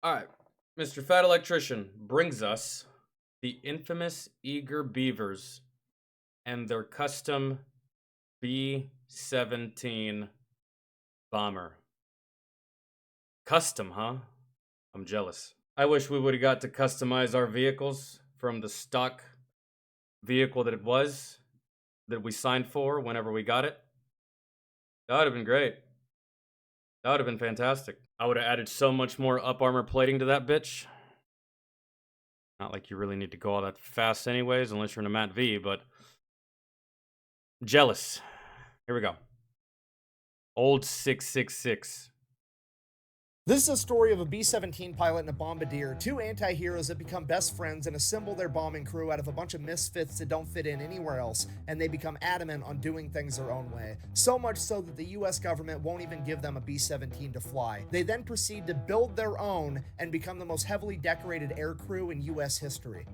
All right, Mr. Fat Electrician brings us the infamous Eager Beavers and their custom B-17 bomber. Custom, huh? I'm jealous. I wish we would have got to customize our vehicles from the stock vehicle that we signed for whenever we got it. That would have been great. That would have been fantastic. I would have added so much more up armor plating to that bitch. Not like you really need to go all that fast anyways, unless you're in a Mat V, but jealous. Here we go. Old 666. This is a story of a B-17 pilot and a bombardier, two anti-heroes that become best friends and assemble their bombing crew out of a bunch of misfits that don't fit in anywhere else, and they become adamant on doing things their own way. So much so that the US government won't even give them a B-17 to fly. They then proceed to build their own and become the most heavily decorated air crew in US history.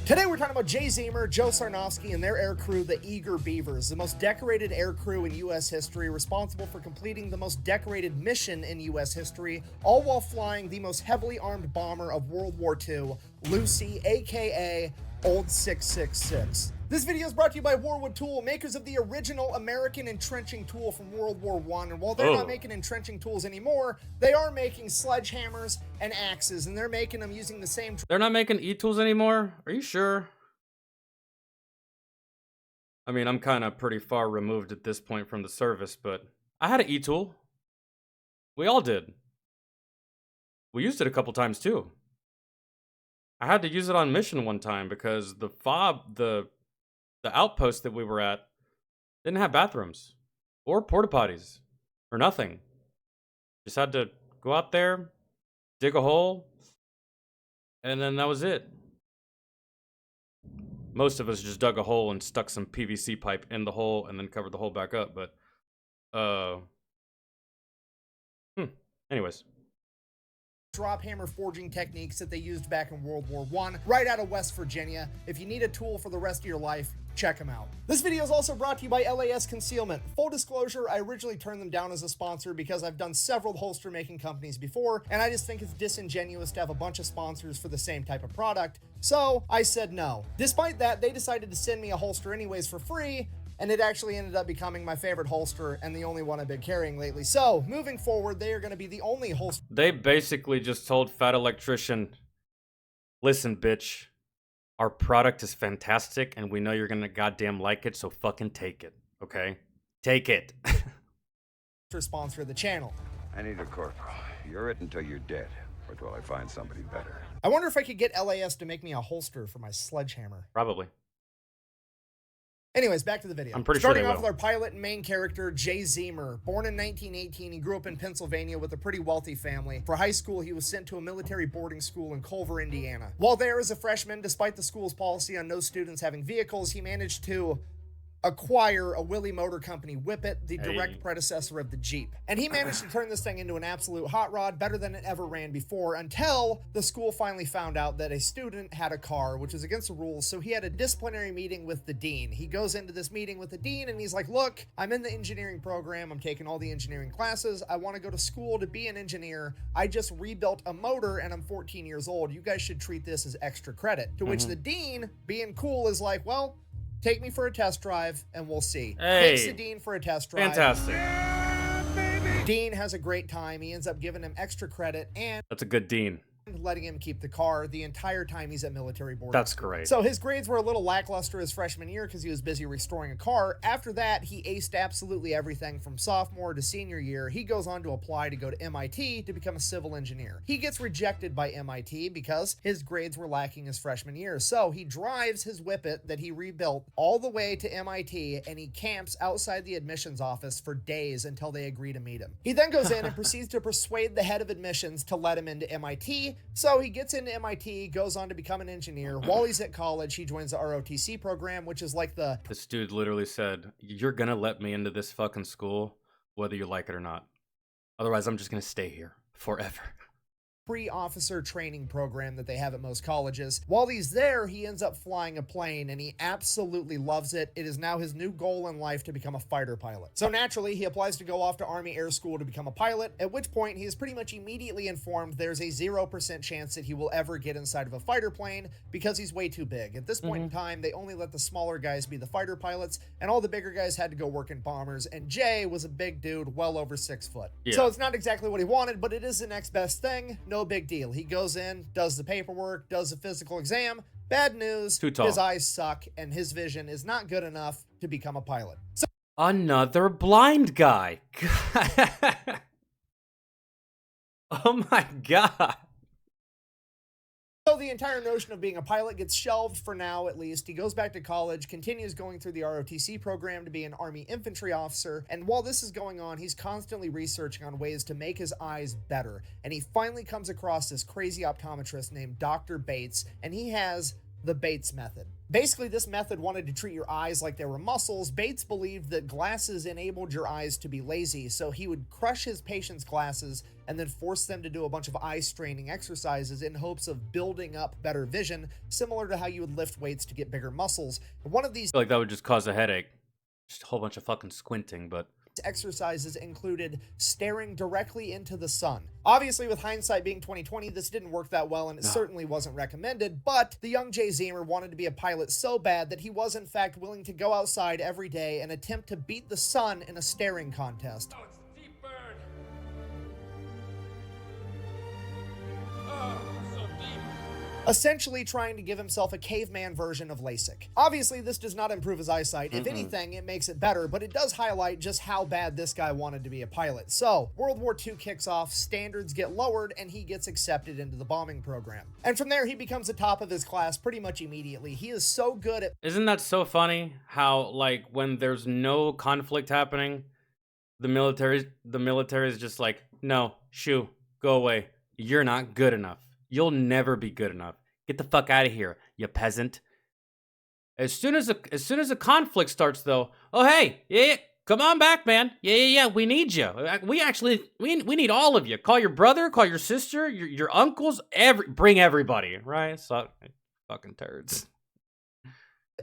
Today we're talking about Jay Zemer, Joe Sarnofsky, and their air crew, the Eager Beavers, the most decorated air crew in U.S. history, responsible for completing the most decorated mission in U.S. history, all while flying the most heavily armed bomber of World War II, Lucy, aka Old 666. This video is brought to you by Warwood Tool, makers of the original American entrenching tool from World War I. And while they're not making entrenching tools anymore, they are making sledgehammers and axes, and they're making them using the same... They're not making e-tools anymore? Are you sure? I mean, I'm kind of pretty far removed at this point from the service, but I had an e-tool. We all did. We used it a couple times too. I had to use it on mission one time because the outpost that we were at didn't have bathrooms or porta potties or nothing. Just had to go out there, dig a hole, and then that was it. Most of us just dug a hole and stuck some PVC pipe in the hole and then covered the hole back up, but anyways. Drop hammer forging techniques that they used back in World War I, right out of West Virginia. If you need a tool for the rest of your life, check them out. This video is also brought to you by LAS Concealment. Full disclosure, I originally turned them down as a sponsor because I've done several holster making companies before, and I just think it's disingenuous to have a bunch of sponsors for the same type of product. So I said no. Despite that, they decided to send me a holster anyways for free, and it actually ended up becoming my favorite holster and the only one I've been carrying lately. So, moving forward, they are going to be the only holster. They basically just told Fat Electrician, listen, bitch, our product is fantastic and we know you're going to goddamn like it, so fucking take it, okay? Take it. Sponsor of the channel. I need a corporal. You're it until you're dead, or till I find somebody better. I wonder if I could get LAS to make me a holster for my sledgehammer. Probably. Anyways, back to the video. I'm pretty sure they Starting off will. with our pilot and main character, Jay Zemer. Born in 1918, he grew up in Pennsylvania with a pretty wealthy family. For high school, he was sent to a military boarding school in Culver, Indiana. While there as a freshman, despite the school's policy on no students having vehicles, he managed to acquire a Willys Motor Company Whippet, the direct predecessor of the Jeep. And he managed to turn this thing into an absolute hot rod, better than it ever ran before, until the school finally found out that a student had a car, which was against the rules, so he had a disciplinary meeting with the dean. He goes into this meeting with the dean and he's like, look, I'm in the engineering program, I'm taking all the engineering classes, I want to go to school to be an engineer, I just rebuilt a motor and I'm 14 years old, you guys should treat this as extra credit. To which the dean, being cool, is like, well, take me for a test drive, and we'll see. Hey, takes the dean for a test drive. fantastic. Dean has a great time. He ends up giving him extra credit and That's a good dean. letting him keep the car the entire time he's at military boarding. That's great. So his grades were a little lackluster his freshman year because he was busy restoring a car. After that, he aced absolutely everything from sophomore to senior year. He goes on to apply to go to MIT to become a civil engineer. He gets rejected by MIT because his grades were lacking his freshman year. So he drives his Whippet that he rebuilt all the way to MIT, and he camps outside the admissions office for days until they agree to meet him. He then goes in and proceeds to persuade the head of admissions to let him into MIT. So he gets into MIT, goes on to become an engineer. While he's at college, he joins the ROTC program, which is like the... This dude literally said, you're gonna let me into this fucking school, whether you like it or not. Otherwise, I'm just gonna stay here forever. pre-officer training program that they have at most colleges. While he's there, he ends up flying a plane and he absolutely loves it. It is now his new goal in life to become a fighter pilot. So naturally, he applies to go off to Army Air School to become a pilot, at which point he is pretty much immediately informed there's a 0% chance that he will ever get inside of a fighter plane because he's way too big. At this point in time, they only let the smaller guys be the fighter pilots, and all the bigger guys had to go work in bombers, and Jay was a big dude, well over 6 foot. Yeah. So it's not exactly what he wanted, but it is the next best thing. No big deal. He goes in, does the paperwork, does the physical exam. Bad news, Too tall. his eyes suck, and his vision is not good enough to become a pilot. So Another blind guy. Oh my god. So the entire notion of being a pilot gets shelved for now, at least. He goes back to college, continues going through the ROTC program to be an Army infantry officer, and while this is going on, he's constantly researching on ways to make his eyes better, and he finally comes across this crazy optometrist named Dr. Bates, and he has the Bates method. Basically, this method wanted to treat your eyes like they were muscles. Bates believed that glasses enabled your eyes to be lazy, so he would crush his patients' glasses and then force them to do a bunch of eye straining exercises in hopes of building up better vision, similar to how you would lift weights to get bigger muscles. One of these I feel like that would just cause a headache. Just a whole bunch of fucking squinting, but exercises included staring directly into the sun. Obviously, with hindsight being 2020, this didn't work that well, and it certainly wasn't recommended, but the young Jay Zemer wanted to be a pilot so bad that he was in fact willing to go outside every day and attempt to beat the sun in a staring contest. Oh, it's the deep burn. Oh, so deep. Essentially trying to give himself a caveman version of LASIK. Obviously, this does not improve his eyesight. If anything, it makes it better, but it does highlight just how bad this guy wanted to be a pilot. So, World War II kicks off, standards get lowered, and he gets accepted into the bombing program. And from there, he becomes the top of his class pretty much immediately. He is so good at... isn't that so funny how, like, when there's no conflict happening, the military is just like, no, shoo, go away. You're not good enough. You'll never be good enough. Get the fuck out of here, you peasant. As soon as a conflict starts, though, oh hey, yeah, come on back, man. Yeah, we need you. We need all of you. Call your brother, call your sister, your uncles, bring everybody, right? So, fucking turds.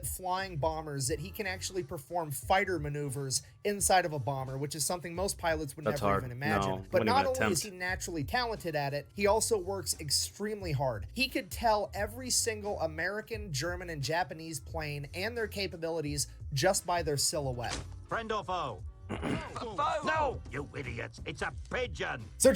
flying bombers that he can actually perform fighter maneuvers inside of a bomber, which is something most pilots would That's never hard. even imagine. No, but wouldn't not even only is attempt. he naturally talented at it, he also works extremely hard. He could tell every single American, German, and Japanese plane and their capabilities just by their silhouette. Friend or foe? No, you idiots! It's a pigeon! So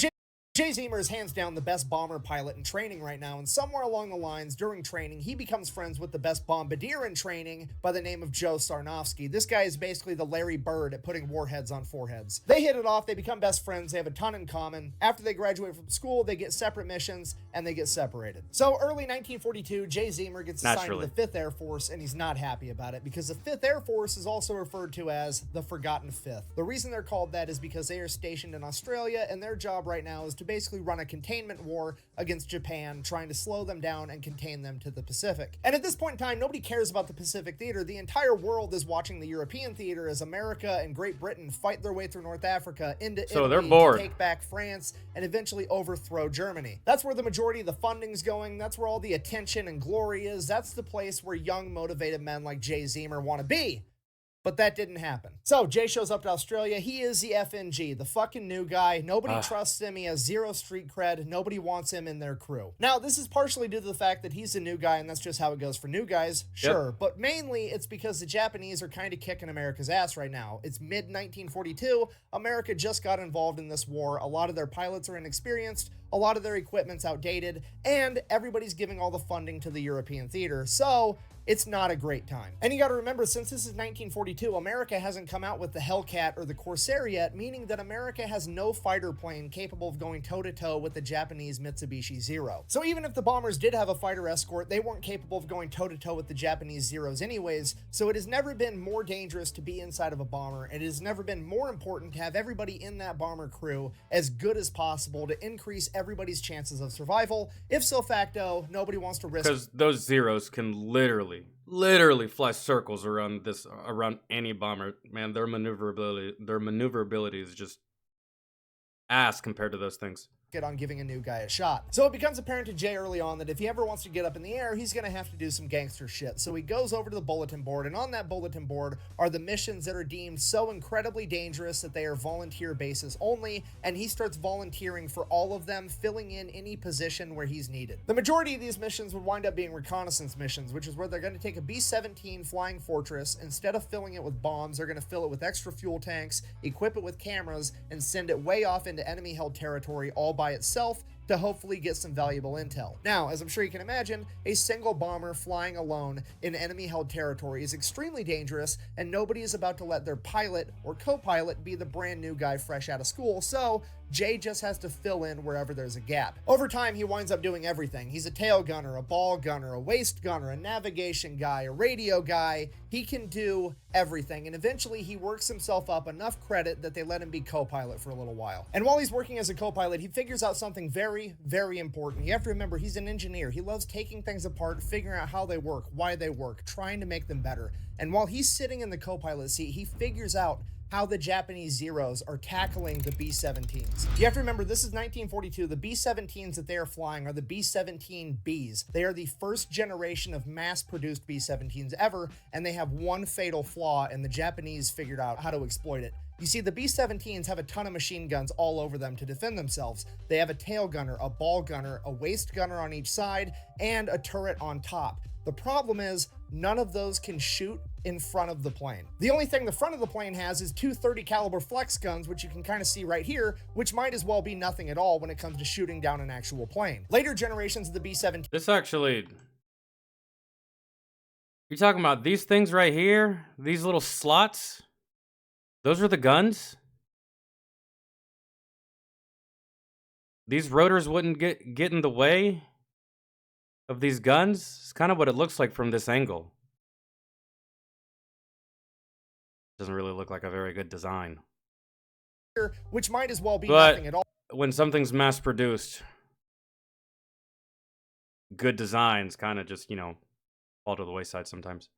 Jay Zemer is hands down the best bomber pilot in training right now, and somewhere along the lines, during training, he becomes friends with the best bombardier in training by the name of Joe Sarnofsky. This guy is basically the Larry Bird at putting warheads on foreheads. They hit it off, they become best friends, they have a ton in common. After they graduate from school, they get separate missions, and they get separated. So early 1942, Jay Zemer gets assigned Naturally. to the 5th Air Force, and he's not happy about it, because the 5th Air Force is also referred to as the Forgotten Fifth. The reason they're called that is because they are stationed in Australia, and their job right now is to basically run a containment war against Japan, trying to slow them down and contain them to the Pacific. And at this point in time, nobody cares about the Pacific theater. The entire world is watching the European theater as America and Great Britain fight their way through North Africa into So Italy they're bored. to take back France and eventually overthrow Germany. That's where the majority of the funding's going. That's where all the attention and glory is. That's the place where young, motivated men like Jay Zemer want to be. But that didn't happen. So Jay shows up to Australia. He is the FNG, the fucking new guy. Nobody trusts him. He has zero street cred. Nobody wants him in their crew. Now, this is partially due to the fact that he's a new guy, and that's just how it goes for new guys. Sure. But mainly, it's because the Japanese are kind of kicking America's ass right now. It's mid-1942. America just got involved in this war. A lot of their pilots are inexperienced. A lot of their equipment's outdated. And everybody's giving all the funding to the European theater. So it's not a great time. And you got to remember, since this is 1942, America hasn't come out with the Hellcat or the Corsair yet, meaning that America has no fighter plane capable of going toe-to-toe with the Japanese Mitsubishi Zero. So even if the bombers did have a fighter escort, they weren't capable of going toe-to-toe with the Japanese Zeros anyways, so it has never been more dangerous to be inside of a bomber, and it has never been more important to have everybody in that bomber crew as good as possible to increase everybody's chances of survival. If so facto, nobody wants to risk... Because those Zeros can literally fly circles around any bomber. Man, their maneuverability is just ass compared to those things. on giving a new guy a shot. So it becomes apparent to Jay early on that if he ever wants to get up in the air, he's gonna have to do some gangster shit. So he goes over to the bulletin board, and on that bulletin board are the missions that are deemed so incredibly dangerous that they are volunteer basis only, and he starts volunteering for all of them, filling in any position where he's needed. The majority of these missions would wind up being reconnaissance missions, which is where they're going to take a B-17 Flying Fortress. Instead of filling it with bombs, they're going to fill it with extra fuel tanks, equip it with cameras, and send it way off into enemy-held territory all by itself to hopefully get some valuable intel. Now, as I'm sure you can imagine, a single bomber flying alone in enemy-held territory is extremely dangerous, and nobody is about to let their pilot or co-pilot be the brand new guy fresh out of school, so Jay just has to fill in wherever there's a gap. Over time, he winds up doing everything. He's a tail gunner, a ball gunner, a waist gunner, a navigation guy, a radio guy. He can do everything, and eventually he works himself up enough credit that they let him be co-pilot for a little while. And while he's working as a co-pilot, he figures out something very, very important. You have to remember, he's an engineer. He loves taking things apart, figuring out how they work, why they work, trying to make them better. And while he's sitting in the co-pilot seat, he figures out how the Japanese Zeros are tackling the B-17s. You have to remember, this is 1942. The B-17s that they are flying are the B-17Bs. They are the first generation of mass-produced B-17s ever, and they have one fatal flaw, and the Japanese figured out how to exploit it. You see, the B-17s have a ton of machine guns all over them to defend themselves. They have a tail gunner, a ball gunner, a waist gunner on each side, and a turret on top. The problem is, none of those can shoot in front of the plane. The only thing the front of the plane has is two 30 caliber flex guns, which you can kind of see right here, which might as well be nothing at all when it comes to shooting down an actual plane. Later generations of the B-17... This actually... You're talking about these things right here? These little slots? Those are the guns? These rotors wouldn't get in the way of these guns? It's kind of what it looks like from this angle. Doesn't really look like a very good design. Which might as well be nothing at all. When something's mass produced, good designs kind of just, you know, fall to the wayside sometimes.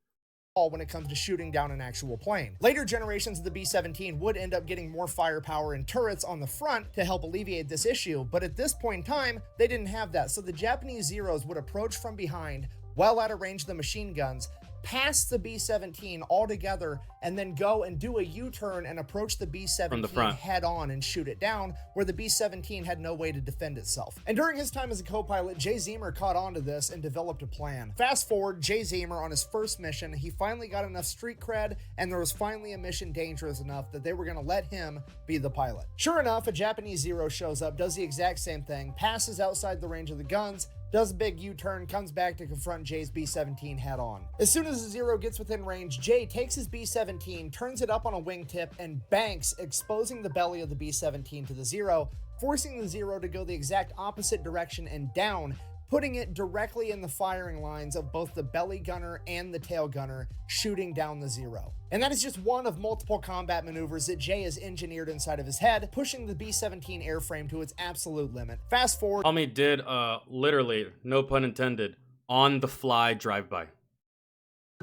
When it comes to shooting down an actual plane. Later generations of the B-17 would end up getting more firepower and turrets on the front to help alleviate this issue, but at this point in time, they didn't have that, so the Japanese Zeros would approach from behind, well out of range of the machine guns, pass the B-17 altogether, and then go and do a U-turn and approach the B-17 head on and shoot it down, where the B-17 had no way to defend itself. And during his time as a co-pilot, Jay Zemer caught on to this and developed a plan. Fast forward, Jay Zemer on his first mission, he finally got enough street cred, and there was finally a mission dangerous enough that they were going to let him be the pilot. Sure enough, a Japanese Zero shows up, does the exact same thing, passes outside the range of the guns, does a big U-turn, comes back to confront Jay's B-17 head on. As soon as the Zero gets within range, Jay takes his B-17, turns it up on a wingtip, and banks, exposing the belly of the B-17 to the Zero, forcing the Zero to go the exact opposite direction and down, putting it directly in the firing lines of both the belly gunner and the tail gunner, shooting down the Zero. And that is just one of multiple combat maneuvers that Jay has engineered inside of his head, pushing the B-17 airframe to its absolute limit. Fast forward... Tommy did, literally, no pun intended, on-the-fly drive-by.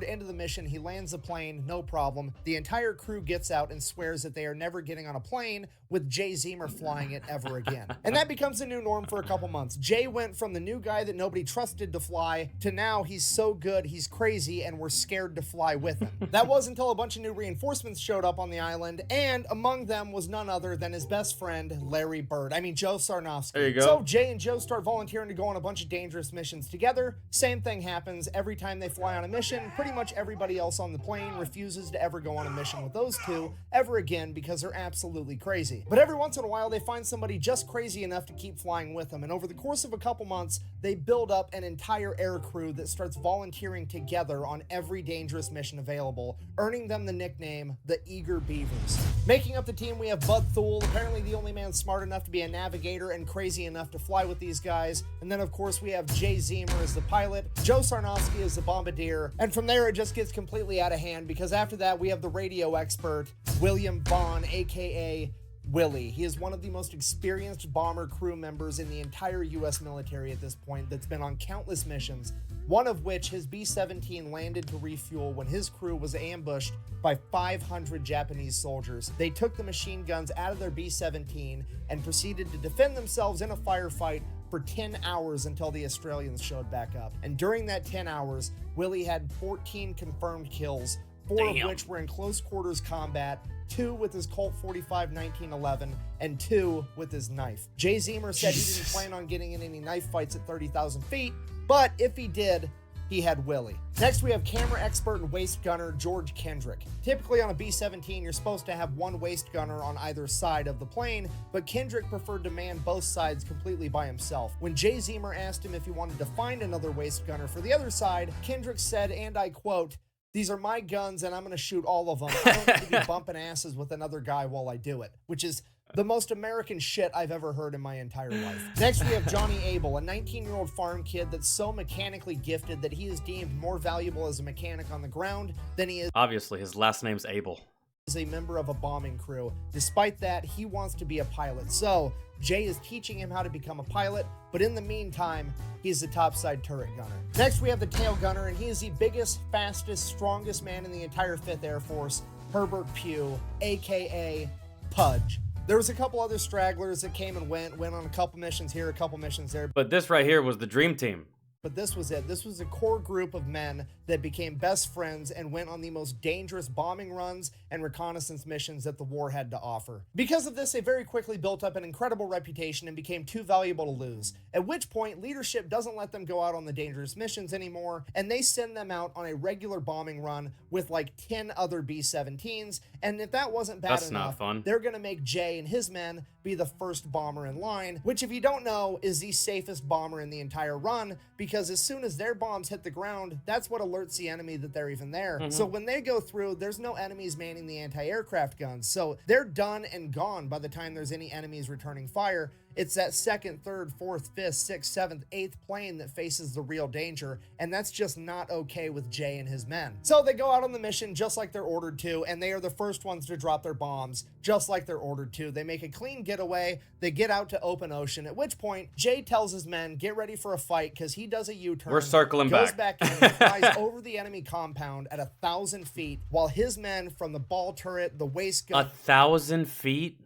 End of the mission, he lands the plane, no problem. The entire crew gets out and swears that they are never getting on a plane with Jay Zemer flying it ever again. And that becomes the new norm for a couple months. Jay went from the new guy that nobody trusted to fly to now he's so good, he's crazy, and we're scared to fly with him. That was until a bunch of new reinforcements showed up on the island, and among them was none other than his best friend, Larry Bird. I mean, Joe Sarnofsky. There you go. So Jay and Joe start volunteering to go on a bunch of dangerous missions together. Same thing happens every time they fly on a mission. Pretty much everybody else on the plane refuses to ever go on a mission with those two ever again because they're absolutely crazy. But every once in a while, they find somebody just crazy enough to keep flying with them. And over the course of a couple months, they build up an entire air crew that starts volunteering together on every dangerous mission available, earning them the nickname, the Eager Beavers. Making up the team, we have Bud Thule, apparently the only man smart enough to be a navigator and crazy enough to fly with these guys. And then, of course, we have Jay Zemer as the pilot, Joe Sarnofsky as the bombardier, and from there, it just gets completely out of hand because after that, we have the radio expert, William Vaughn, aka Willie. He is one of the most experienced bomber crew members in the entire US military at this point that's been on countless missions, one of which his B-17 landed to refuel when his crew was ambushed by 500 Japanese soldiers. They took the machine guns out of their B-17 and proceeded to defend themselves in a firefight for 10 hours until the Australians showed back up. And during that 10 hours, Willie had 14 confirmed kills, 4 of which were in close quarters combat, 2 with his Colt 45 1911, and 2 with his knife. Jay Zemer said he didn't plan on getting in any knife fights at 30,000 feet, but if he did, he had Willie. Next, we have camera expert and waist gunner George Kendrick. Typically on a B-17, you're supposed to have one waist gunner on either side of the plane, but Kendrick preferred to man both sides completely by himself. When Jay Zemer asked him if he wanted to find another waist gunner for the other side, Kendrick said, and I quote, "These are my guns and I'm gonna shoot all of them. I don't need to be bumping asses with another guy while I do it," which is the most American shit I've ever heard in my entire life. Next, we have Johnny Abel, a 19-year-old farm kid that's so mechanically gifted that he is deemed more valuable as a mechanic on the ground than he is Obviously, his last name's Abel. as a member of a bombing crew. Despite that, he wants to be a pilot. So, Jay is teaching him how to become a pilot, but in the meantime, he's the topside turret gunner. Next, we have the tail gunner, and he is the biggest, fastest, strongest man in the entire 5th Air Force, Herbert Pugh, aka Pudge. There was a couple other stragglers that came and went on a couple missions here, a couple missions there. But this right here was the dream team. But this was it. This was a core group of men that became best friends and went on the most dangerous bombing runs and reconnaissance missions that the war had to offer. Because of this, they very quickly built up an incredible reputation and became too valuable to lose, at which point leadership doesn't let them go out on the dangerous missions anymore, and they send them out on a regular bombing run with like 10 other B-17s, and if that wasn't bad That's enough, not fun. they're gonna make Jay and his men be the first bomber in line, which if you don't know is the safest bomber in the entire run, because as soon as their bombs hit the ground, that's what alerts the enemy that they're even there. So when they go through, there's no enemies manning the anti-aircraft guns, so they're done and gone by the time there's any enemies returning fire. It's that 2nd, 3rd, 4th, 5th, 6th, 7th, 8th plane that faces the real danger, and that's just not okay with Jay and his men. So they go out on the mission just like they're ordered to, and they are the first ones to drop their bombs just like they're ordered to. They make a clean getaway, they get out to open ocean, at which point Jay tells his men, get ready for a fight, because he does a U-turn. We're circling goes back. in and flies over the enemy compound at 1,000 feet, while his men from the ball turret, the waist gun, 1,000 feet?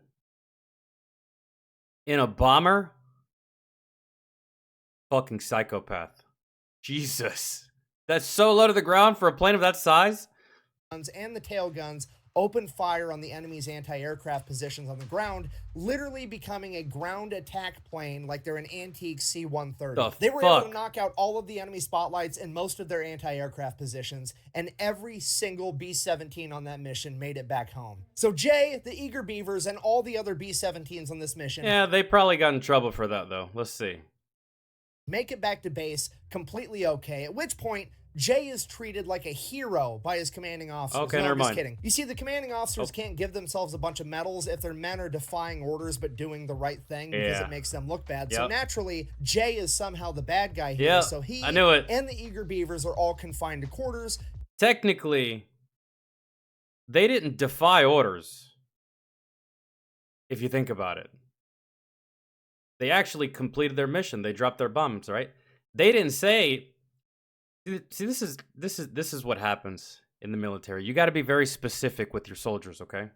In a bomber? Fucking psychopath. Jesus. That's so low to the ground for a plane of that size? and the tail guns opened fire on the enemy's anti-aircraft positions on the ground, literally becoming a ground attack plane like they're an antique C-130. They were able to knock out all of the enemy spotlights and most of their anti-aircraft positions, and every single B-17 on that mission made it back home. So Jay, the Eager Beavers, and all the other B-17s on this mission... Yeah, they probably got in trouble for that, though. Let's see. ...make it back to base completely okay, at which point... Jay is treated like a hero by his commanding officers. Okay, no, never I'm just mind. kidding. You see, the commanding officers can't give themselves a bunch of medals if their men are defying orders but doing the right thing because it makes them look bad. So naturally, Jay is somehow the bad guy here. So he I knew it. and the Eager Beavers are all confined to quarters. Technically, they didn't defy orders, if you think about it. They actually completed their mission. They dropped their bombs, right? They didn't say... See, this is what happens in the military. You got to be very specific with your soldiers, okay?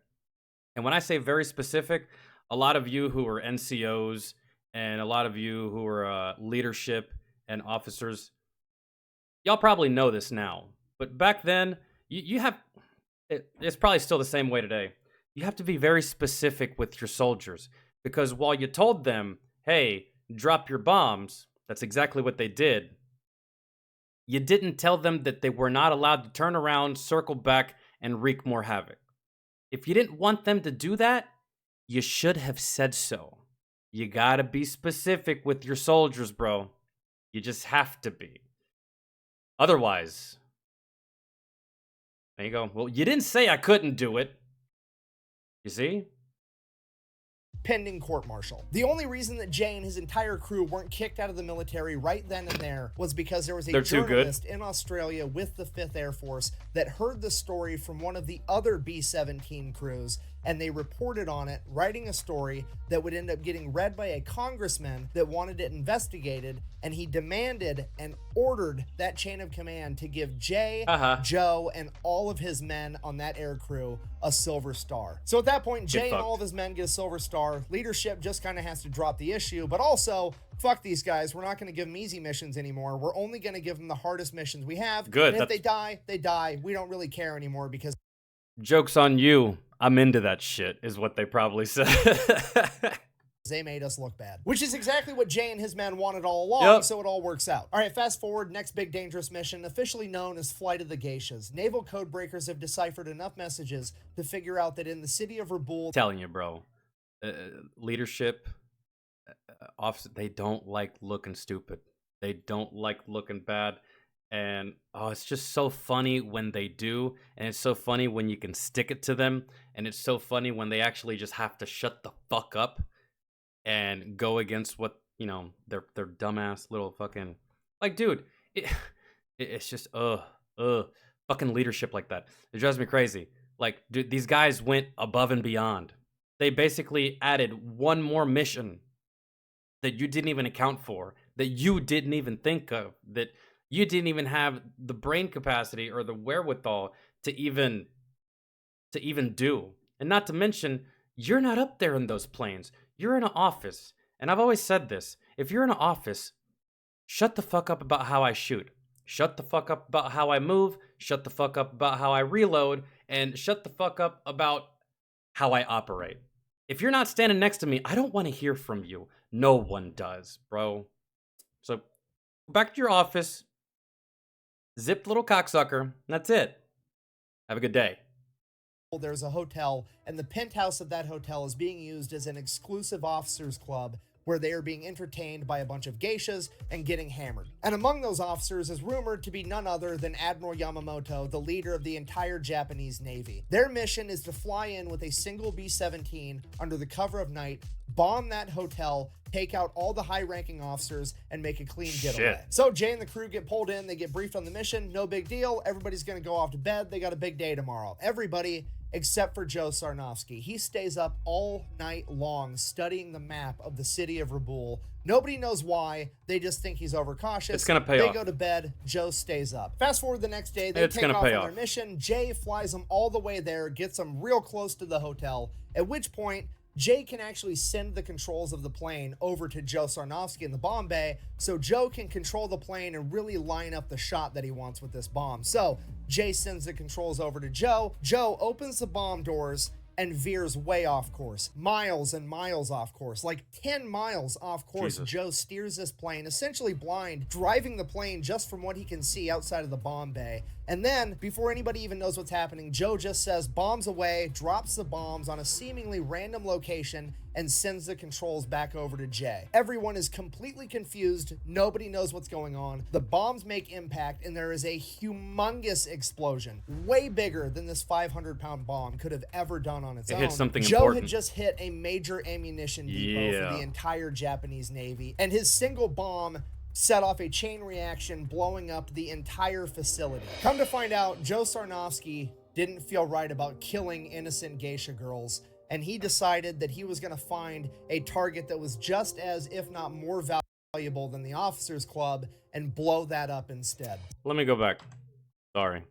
And when I say very specific, a lot of you who are NCOs and a lot of you who are leadership and officers, y'all probably know this now. But back then, you have... It's probably still the same way today. You have to be very specific with your soldiers. Because while you told them, hey, drop your bombs, that's exactly what they did. You didn't tell them that they were not allowed to turn around, circle back, and wreak more havoc. If you didn't want them to do that, you should have said so. You gotta be specific with your soldiers, bro. You just have to be. Otherwise, there you go. Well, you didn't say I couldn't do it. You see? Pending court-martial. The only reason that Jay and his entire crew weren't kicked out of the military right then and there was because there was a journalist in Australia with the 5th Air Force that heard the story from one of the other B-17 crews and they reported on it, writing a story that would end up getting read by a congressman that wanted it investigated, and he demanded and ordered that chain of command to give Jay, Joe, and all of his men on that air crew a silver star. So at that point, Jay and all of his men get a silver star. Leadership just kind of has to drop the issue, but also, fuck these guys. We're not going to give them easy missions anymore. We're only going to give them the hardest missions we have. Good. And if they die, they die. We don't really care anymore because... Joke's on you. I'm into that shit, is what they probably said. They made us look bad. Which is exactly what Jay and his men wanted all along, so it all works out. All right, fast forward, next big dangerous mission, officially known as Flight of the Geishas. Naval code breakers have deciphered enough messages to figure out that in the city of Rabul... Telling you, bro. Leadership, officers, they don't like looking stupid. They don't like looking bad. And, oh, it's just so funny when they do. And it's so funny when you can stick it to them. And it's so funny when they actually just have to shut the fuck up and go against what, you know, their dumbass little fucking... Like, dude, it's just, fucking leadership like that. It drives me crazy. Like, dude, these guys went above and beyond. They basically added one more mission that you didn't even account for, that you didn't even think of, that you didn't even have the brain capacity or the wherewithal to even do. And not to mention, you're not up there in those planes. You're in an office. And I've always said this. If you're in an office, shut the fuck up about how I shoot. Shut the fuck up about how I move. Shut the fuck up about how I reload. And shut the fuck up about how I operate. If you're not standing next to me, I don't want to hear from you. No one does, bro. So, go back to your office. Zipped little cocksucker. That's it. Have a good day. There's a hotel, and the penthouse of that hotel is being used as an exclusive officers club where they are being entertained by a bunch of geishas and getting hammered. And among those officers is rumored to be none other than Admiral Yamamoto, the leader of the entire Japanese Navy. Their mission is to fly in with a single B-17 under the cover of night, bomb that hotel, take out all the high-ranking officers, and make a clean getaway. So Jay and the crew get pulled in, they get briefed on the mission, no big deal, everybody's gonna go off to bed, they got a big day tomorrow. Everybody except for Joe Sarnofsky. He stays up all night long studying the map of the city of Rabul. Nobody knows why. They just think he's overcautious. It's gonna pay off. They go to bed. Joe stays up. Fast forward the next day. They take off on their mission. Jay flies them all the way there, gets them real close to the hotel, at which point Jay can actually send the controls of the plane over to Joe Sarnofsky in the bomb bay, so Joe can control the plane and really line up the shot that he wants with this bomb. So Jay sends the controls over to Joe. Joe opens the bomb doors and veers way off course, miles and miles off course, like 10 miles off course. Jesus. Joe steers this plane, essentially blind, driving the plane just from what he can see outside of the bomb bay. And then, before anybody even knows what's happening, Joe just says bombs away, drops the bombs on a seemingly random location, and sends the controls back over to Jay. Everyone is completely confused. Nobody knows what's going on. The bombs make impact, and there is a humongous explosion, way bigger than this 500-pound bomb could have ever done on its own. It hit something Joe important. had just hit a major ammunition depot for the entire Japanese Navy, and his single bomb set off a chain reaction, blowing up the entire facility. Come to find out, Joe Sarnofsky didn't feel right about killing innocent geisha girls, and he decided that he was going to find a target that was just as, if not more valuable than the Officers Club, and blow that up instead. Let me go back. Sorry.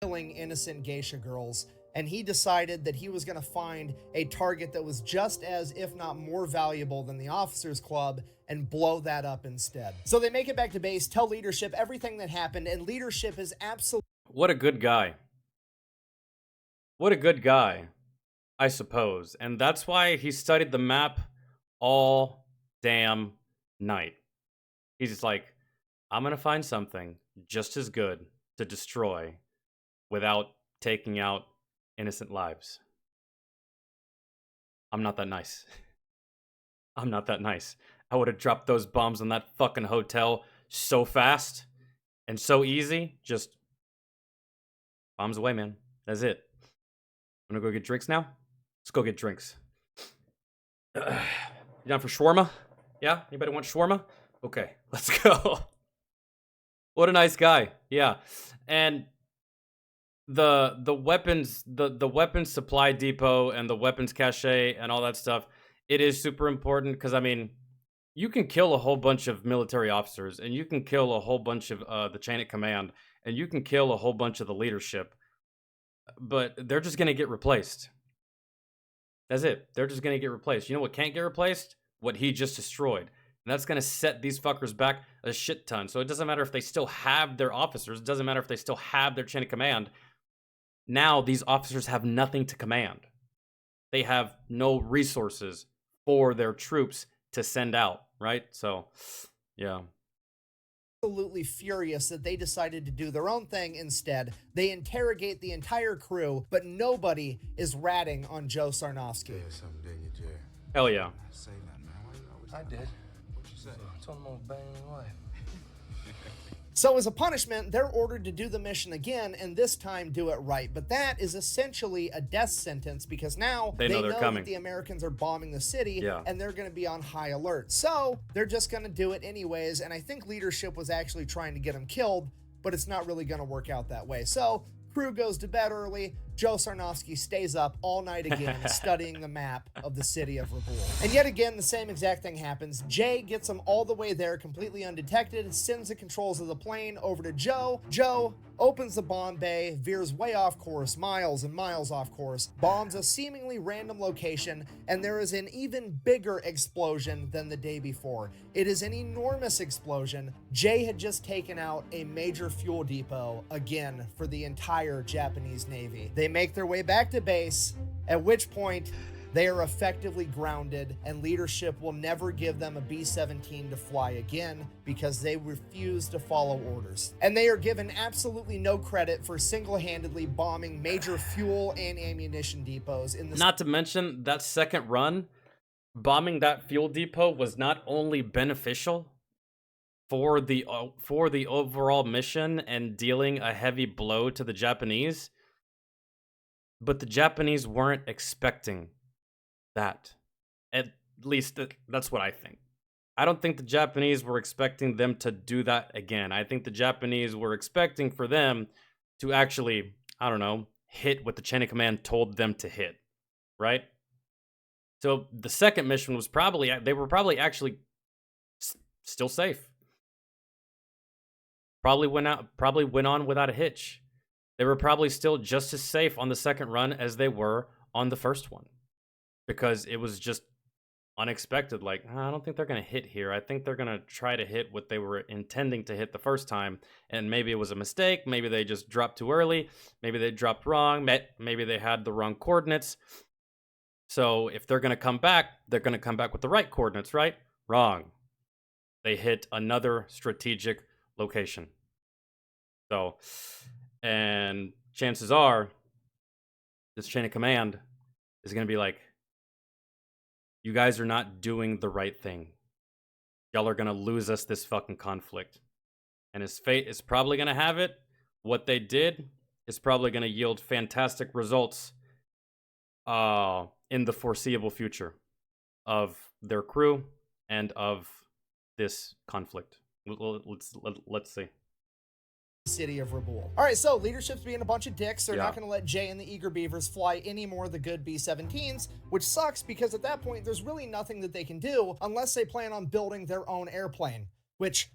Killing innocent geisha girls, and he decided that he was going to find a target that was just as, if not more valuable than the Officers Club, and blow that up instead. So they make it back to base, tell leadership everything that happened, and leadership is absolutely... What a good guy. What a good guy, I suppose. And that's why he studied the map all damn night. He's just like, I'm going to find something just as good to destroy without taking out innocent lives. I'm not that nice. I'm not that nice. I would have dropped those bombs on that fucking hotel so fast and so easy. Just bombs away, man. That's it. I'm gonna go get drinks now. Let's go get drinks. You down for shawarma? Yeah? Anybody want shawarma? Okay, let's go. What a nice guy. Yeah. And the weapons the weapons supply depot and the weapons cache and all that stuff, it is super important because I mean, you can kill a whole bunch of military officers and you can kill a whole bunch of the chain of command and you can kill a whole bunch of the leadership, but they're just gonna get replaced. That's it. They're just gonna get replaced. You know what can't get replaced? What he just destroyed. And that's gonna set these fuckers back a shit ton. So it doesn't matter if they still have their officers, it doesn't matter if they still have their chain of command. Now these officers have nothing to command. They have no resources for their troops to send out, right? So, yeah. Absolutely furious that they decided to do their own thing instead. They interrogate the entire crew, but nobody is ratting on Joe Sarnofsky. Hell yeah. I did. What you say? I told him I'm gonna bang your wife. So as a punishment, they're ordered to do the mission again, and this time do it right. But that is essentially a death sentence because now they know that the Americans are bombing the city, and they're going to be on high alert. So they're just going to do it anyways, and I think leadership was actually trying to get them killed, but it's not really going to work out that way. So crew goes to bed early. Joe Sarnofsky stays up all night again studying the map of the city of Raboul. And yet again, the same exact thing happens. Jay gets him all the way there completely undetected, sends the controls of the plane over to Joe. Joe opens the bomb bay, veers way off course, miles and miles off course, bombs a seemingly random location, and there is an even bigger explosion than the day before. It is an enormous explosion. Jay had just taken out a major fuel depot, again, for the entire Japanese Navy. They make their way back to base, at which point they are effectively grounded, and leadership will never give them a B-17 to fly again because they refuse to follow orders. And they are given absolutely no credit for single-handedly bombing major fuel and ammunition depots in the... Not to mention, that second run, bombing that fuel depot was not only beneficial for the overall mission and dealing a heavy blow to the Japanese, but the Japanese weren't expecting that. At least that's what I think. I don't think the Japanese were expecting them to do that again. I think the Japanese were expecting for them to actually, I don't know, hit what the chain of command told them to hit, right? So the second mission was they were probably actually still safe. Probably went on without a hitch. They were probably still just as safe on the second run as they were on the first one. Because it was just unexpected. Like, I don't think they're going to hit here. I think they're going to try to hit what they were intending to hit the first time. And maybe it was a mistake. Maybe they just dropped too early. Maybe they dropped wrong. Maybe they had the wrong coordinates. So if they're going to come back, they're going to come back with the right coordinates, right? Wrong. They hit another strategic location. So, and chances are, this chain of command is going to be like, you guys are not doing the right thing. Y'all are going to lose us this fucking conflict. And his fate is probably going to have it. What they did is probably going to yield fantastic results in the foreseeable future of their crew and of this conflict. Let's see. City of Raboul. All right, so leadership's being a bunch of dicks. They're not going to let Jay and the Eager Beavers fly any more of the good B-17s, which sucks because at that point, there's really nothing that they can do unless they plan on building their own airplane, which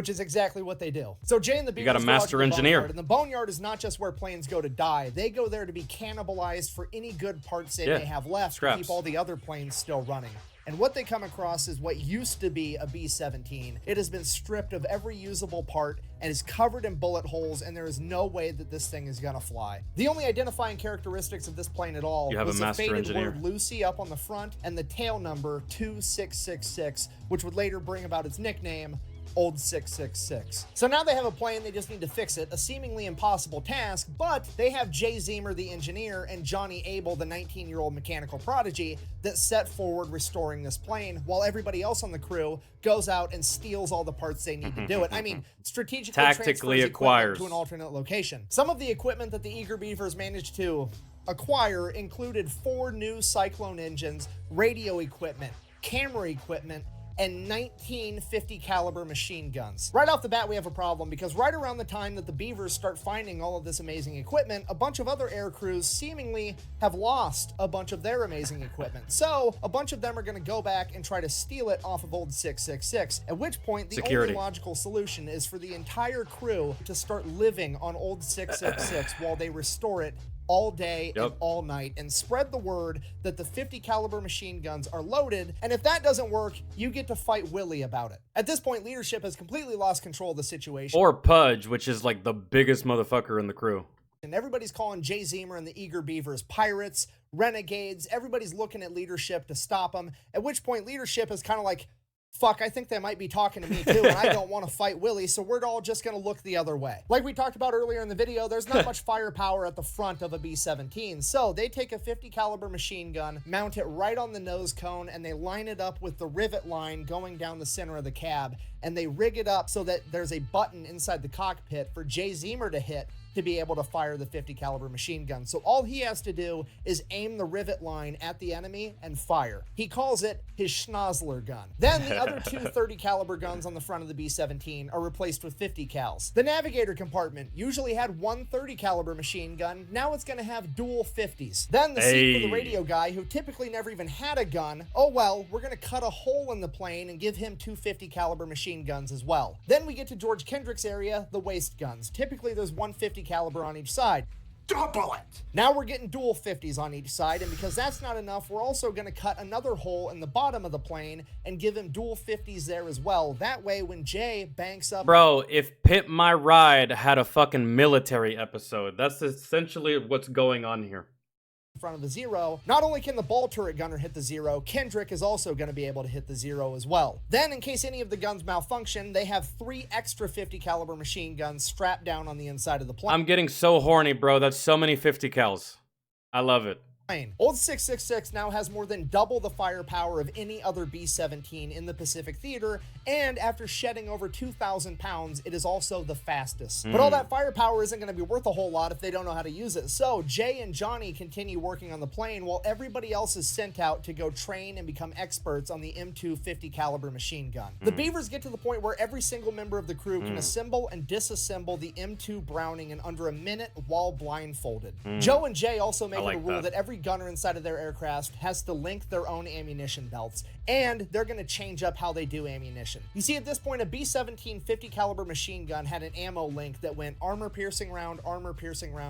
is exactly what they do. So Jay and the Beavers got a master engineer. Boneyard, and the Boneyard is not just where planes go to die. They go there to be cannibalized for any good parts they may have left to keep all the other planes still running. And what they come across is what used to be a B-17. It has been stripped of every usable part and is covered in bullet holes, and there is no way that this thing is gonna fly. The only identifying characteristics of this plane at all was the faded word Lucy up on the front and the tail number 2666, which would later bring about its nickname, Old 666. So now they have a plane, they just need to fix it, a seemingly impossible task, but they have Jay Zemer, the engineer, and Johnny Abel, the 19-year-old mechanical prodigy, that set forward restoring this plane, while everybody else on the crew goes out and steals all the parts they need to do it. I mean, strategically tactically acquires to an alternate location. Some of the equipment that the Eager Beavers managed to acquire included 4 new Cyclone engines, radio equipment, camera equipment, and 19 50 caliber machine guns. Right off the bat, we have a problem because right around the time that the Beavers start finding all of this amazing equipment, a bunch of other air crews seemingly have lost a bunch of their amazing equipment. So a bunch of them are going to go back and try to steal it off of old 666, at which point the only logical solution is for the entire crew to start living on old 666 while they restore it all day and all night and spread the word that the 50 caliber machine guns are loaded, and if that doesn't work, you get to fight Willie about it. At this point, leadership has completely lost control of the situation. Or Pudge, which is like the biggest motherfucker in the crew. And everybody's calling Jay Zemer and the Eager Beavers pirates, renegades. Everybody's looking at leadership to stop them, at which point leadership is kind of like, fuck, I think they might be talking to me too, and I don't want to fight Willie, so we're all just going to look the other way. Like we talked about earlier in the video, there's not much firepower at the front of a B-17, so they take a 50 caliber machine gun, mount it right on the nose cone, and they line it up with the rivet line going down the center of the cab, and they rig it up so that there's a button inside the cockpit for Jay Zemer to hit to be able to fire the 50 caliber machine gun. So all he has to do is aim the rivet line at the enemy and fire. He calls it his schnozzler gun. Then the other two 30 caliber guns on the front of the B-17 are replaced with 50 cals. The navigator compartment usually had one 30 caliber machine gun. Now it's gonna have dual 50s. Then the seat for the radio guy, who typically never even had a gun, oh well, we're gonna cut a hole in the plane and give him two 50 caliber machine guns as well. Then we get to George Kendrick's area, the waist guns. Typically there's one 50 caliber on each side. Double it! Now we're getting dual 50s on each side, and because that's not enough, we're also going to cut another hole in the bottom of the plane and give him dual 50s there as well. That way, when Jay banks up... Bro, if Pimp My Ride had a fucking military episode, that's essentially what's going on here. In front of the zero, not only can the ball turret gunner hit the zero, Kendrick is also going to be able to hit the zero as well. Then, in case any of the guns malfunction, they have 3 extra 50 caliber machine guns strapped down on the inside of the plane. I'm getting so horny, bro. That's so many 50 cals. I love it. Old 666 now has more than double the firepower of any other B-17 in the Pacific Theater, and after shedding over 2,000 pounds, it is also the fastest. But all that firepower isn't going to be worth a whole lot if they don't know how to use it, so Jay and Johnny continue working on the plane while everybody else is sent out to go train and become experts on the M2 50 caliber machine gun. The Beavers get to the point where every single member of the crew can assemble and disassemble the M2 Browning in under a minute while blindfolded. Joe and Jay also make it a rule that every gunner inside of their aircraft has to link their own ammunition belts, and they're going to change up how they do ammunition. You see, at this point, a B-17 50 caliber machine gun had an ammo link that went armor piercing round,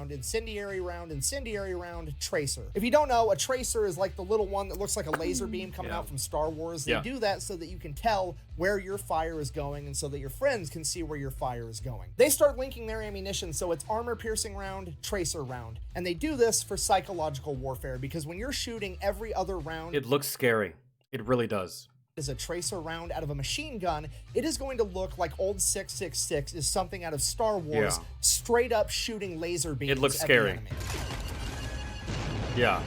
incendiary round, tracer. If you don't know, a tracer is like the little one that looks like a laser beam coming out from Star Wars. They do that so that you can tell where your fire is going and so that your friends can see where your fire is going. They start linking their ammunition so it's armor piercing round, tracer round, and they do this for psychological warfare because when you're shooting every other round, it looks scary. It really does. Is a tracer round out of a machine gun, it is going to look like old 666 is something out of Star Wars, straight up shooting laser beams. It looks at scary. The enemy. Yeah.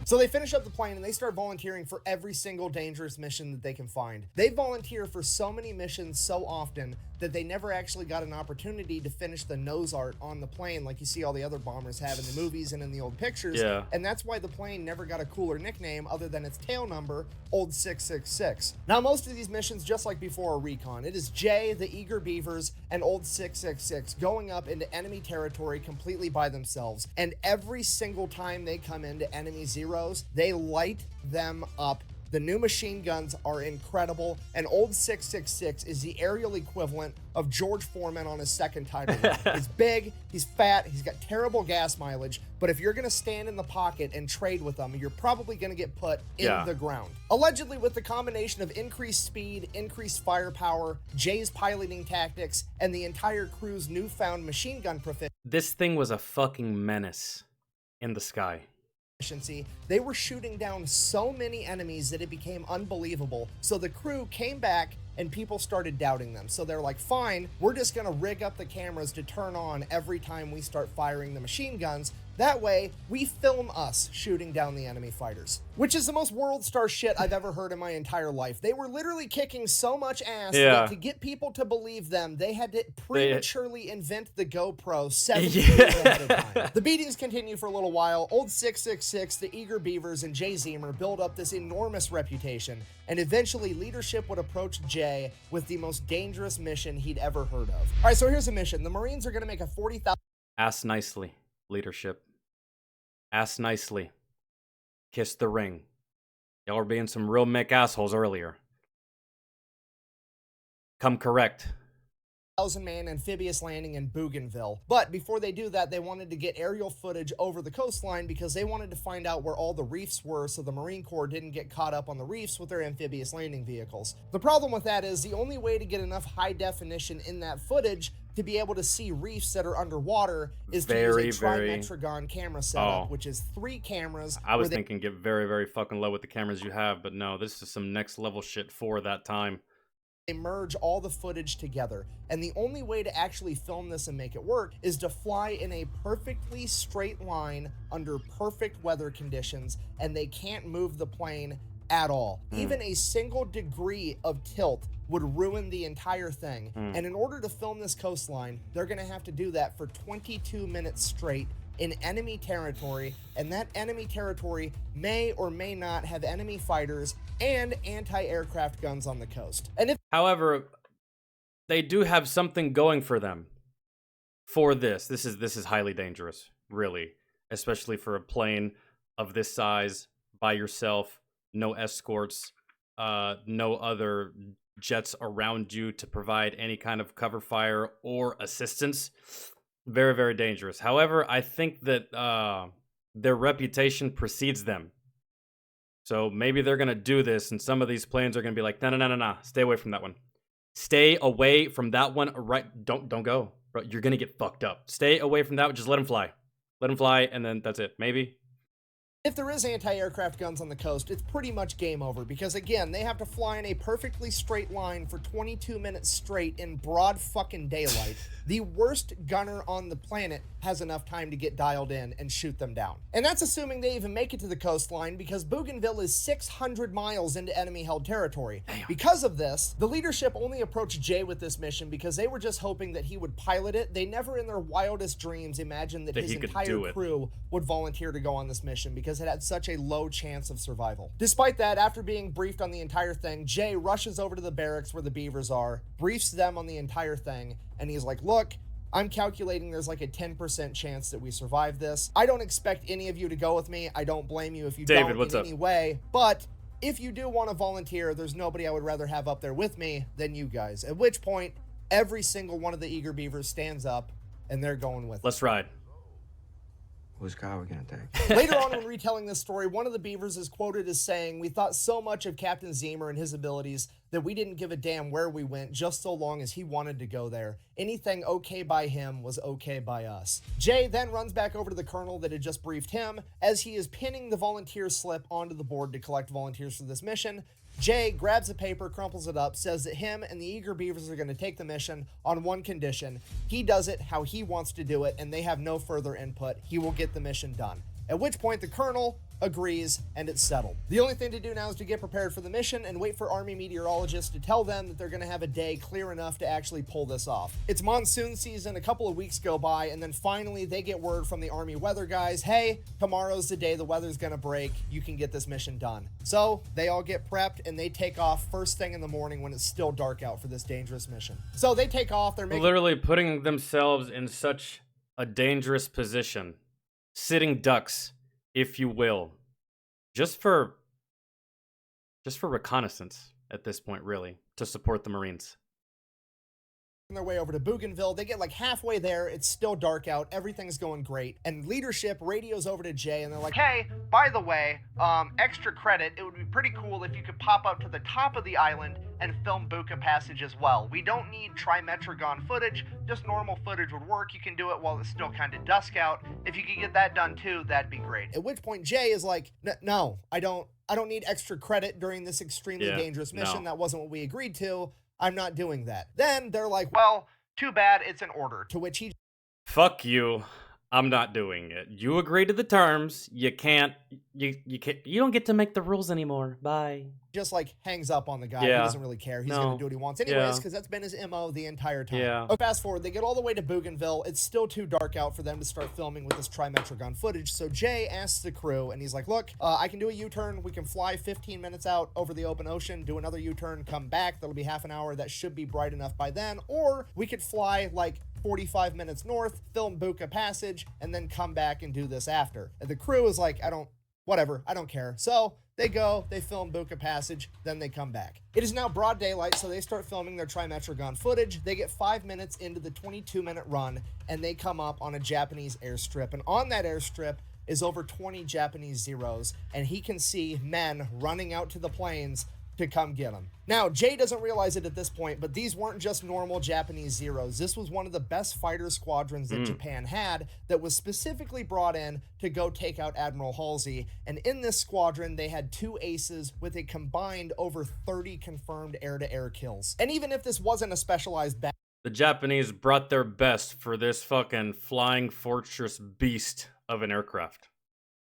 So they finish up the plane and they start volunteering for every single dangerous mission that they can find. They volunteer for so many missions so often that they never actually got an opportunity to finish the nose art on the plane like you see all the other bombers have in the movies and in the old pictures. And that's why the plane never got a cooler nickname other than its tail number, Old 666. Now, most of these missions, just like before, are recon. It is Jay, the Eager Beavers, and Old 666 going up into enemy territory completely by themselves. And every single time they come into enemy zeros, they light them up. The new machine guns are incredible, and Old 666 is the aerial equivalent of George Foreman on his second title run. He's big, he's fat, he's got terrible gas mileage, but if you're going to stand in the pocket and trade with them, you're probably going to get put in the ground. Allegedly, with the combination of increased speed, increased firepower, Jay's piloting tactics, and the entire crew's newfound machine gun proficiency, this thing was a fucking menace in the sky. They were shooting down so many enemies that it became unbelievable. So the crew came back and people started doubting them. So they're like, fine, we're just gonna rig up the cameras to turn on every time we start firing the machine guns That way, we film us shooting down the enemy fighters, which is the most world star shit I've ever heard in my entire life. They were literally kicking so much ass that to get people to believe them, they had to prematurely invent the GoPro 7 years ahead of time. The beatings continue for a little while. Old 666, the Eager Beavers, and Jay Zemer build up this enormous reputation, and eventually leadership would approach Jay with the most dangerous mission he'd ever heard of. All right, so here's a mission. The Marines are going to make a 40,000... Ask nicely, leadership. Ask nicely. Kiss the ring. Y'all were being some real Mick assholes earlier. Come correct. 1,000-man amphibious landing in Bougainville. But before they do that, they wanted to get aerial footage over the coastline because they wanted to find out where all the reefs were so the Marine Corps didn't get caught up on the reefs with their amphibious landing vehicles. The problem with that is the only way to get enough high definition in that footage to be able to see reefs that are underwater is to use a trimetragon camera setup, which is 3 cameras. I was thinking get very, very fucking low with the cameras you have, but no, this is some next level shit for that time. They merge all the footage together, and the only way to actually film this and make it work is to fly in a perfectly straight line under perfect weather conditions, and they can't move the plane at all. Even a single degree of tilt would ruin the entire thing. And in order to film this coastline, they're gonna have to do that for 22 minutes straight in enemy territory, and that enemy territory may or may not have enemy fighters and anti-aircraft guns on the coast. And if however, they do have something going for them for this. This is highly dangerous, really, especially for a plane of this size by yourself, no escorts, no other jets around you to provide any kind of cover fire or assistance. Very, very dangerous. However, I think that their reputation precedes them. So maybe they're going to do this, and some of these planes are going to be like, no, stay away from that one. Stay away from that one. Right? Don't go. Bro, you're going to get fucked up. Stay away from that one. Just let them fly. Let them fly, and then that's it. Maybe. If there is anti-aircraft guns on the coast, it's pretty much game over because, again, they have to fly in a perfectly straight line for 22 minutes straight in broad fucking daylight. The worst gunner on the planet has enough time to get dialed in and shoot them down. And that's assuming they even make it to the coastline because Bougainville is 600 miles into enemy-held territory. Damn. Because of this, the leadership only approached Jay with this mission because they were just hoping that he would pilot it. They never in their wildest dreams imagined that his entire crew would volunteer to go on this mission because it had such a low chance of survival. Despite that, after being briefed on the entire thing, Jay rushes over to the barracks where the Beavers are, briefs them on the entire thing, and he's like, look, I'm calculating there's like a 10% chance that we survive this. I don't expect any of you to go with me. I don't blame you if you don't in any way, but if you do want to volunteer, there's nobody I would rather have up there with me than you guys. At which point, every single one of the Eager Beavers stands up and they're going with Let's ride. Whose car are we gonna take? Later on, when retelling this story, one of the Beavers is quoted as saying, "We thought so much of Captain Zemer and his abilities that we didn't give a damn where we went, just so long as he wanted to go there. Anything okay by him was okay by us." Jay then runs back over to the colonel that had just briefed him. As he is pinning the volunteer slip onto the board to collect volunteers for this mission, Jay grabs a paper, crumples it up, says that him and the Eager Beavers are going to take the mission on one condition. He does it how he wants to do it, and they have no further input. He will get the mission done. At which point the colonel agrees, and it's settled. The only thing to do now is to get prepared for the mission and wait for Army meteorologists to tell them that they're going to have a day clear enough to actually pull this off. It's monsoon season, a couple of weeks go by, and then finally they get word from the Army weather guys, hey, tomorrow's the day the weather's going to break, you can get this mission done. So they all get prepped and they take off first thing in the morning when it's still dark out for this dangerous mission. So they take off, they're literally putting themselves in such a dangerous position, sitting ducks, if you will, just for reconnaissance at this point, really, to support the Marines. On their way over to Bougainville, they get like halfway there, it's still dark out, everything's going great, and leadership radios over to Jay and they're like, hey, by the way, extra credit, it would be pretty cool if you could pop up to the top of the island and film Buka Passage as well. We don't need trimetragon footage, just normal footage would work. You can do it while it's still kind of dusk out. If you could get that done too, that'd be great. At which point Jay is like, no, I don't need extra credit during this extremely dangerous mission. No. That wasn't what we agreed to. I'm not doing that. Then they're like, well, too bad, it's an order. To which he, fuck you. I'm not doing it. You agree to the terms. You can't. You can't. You don't get to make the rules anymore. Bye. just like hangs up on the guy. Yeah. He doesn't really care. He's going No. to do what he wants anyways, Yeah. because that's been his MO the entire time. Yeah. But fast forward, they get all the way to Bougainville. It's still too dark out for them to start filming with this Trimetragon footage. So Jay asks the crew, and he's like, look, I can do a U-turn. We can fly 15 minutes out over the open ocean, do another U-turn, come back. That'll be half an hour. That should be bright enough by then. Or we could fly like 45 minutes north, film Buka Passage, and then come back and do this after. And the crew is like, whatever, I don't care. So they go, they film Buka Passage, then they come back. It is now broad daylight, so they start filming their Trimetragon footage. They get 5 minutes into the 22-minute run, and they come up on a Japanese airstrip. And on that airstrip is over 20 Japanese Zeros, and he can see men running out to the planes to come get him. Now, Jay doesn't realize it at this point, but these weren't just normal Japanese Zeros. This was one of the best fighter squadrons that Japan had that was specifically brought in to go take out Admiral Halsey. And in this squadron, they had 2 aces with a combined over 30 confirmed air-to-air kills. And even if this wasn't a specialized battle, The Japanese brought their best for this fucking flying fortress beast of an aircraft.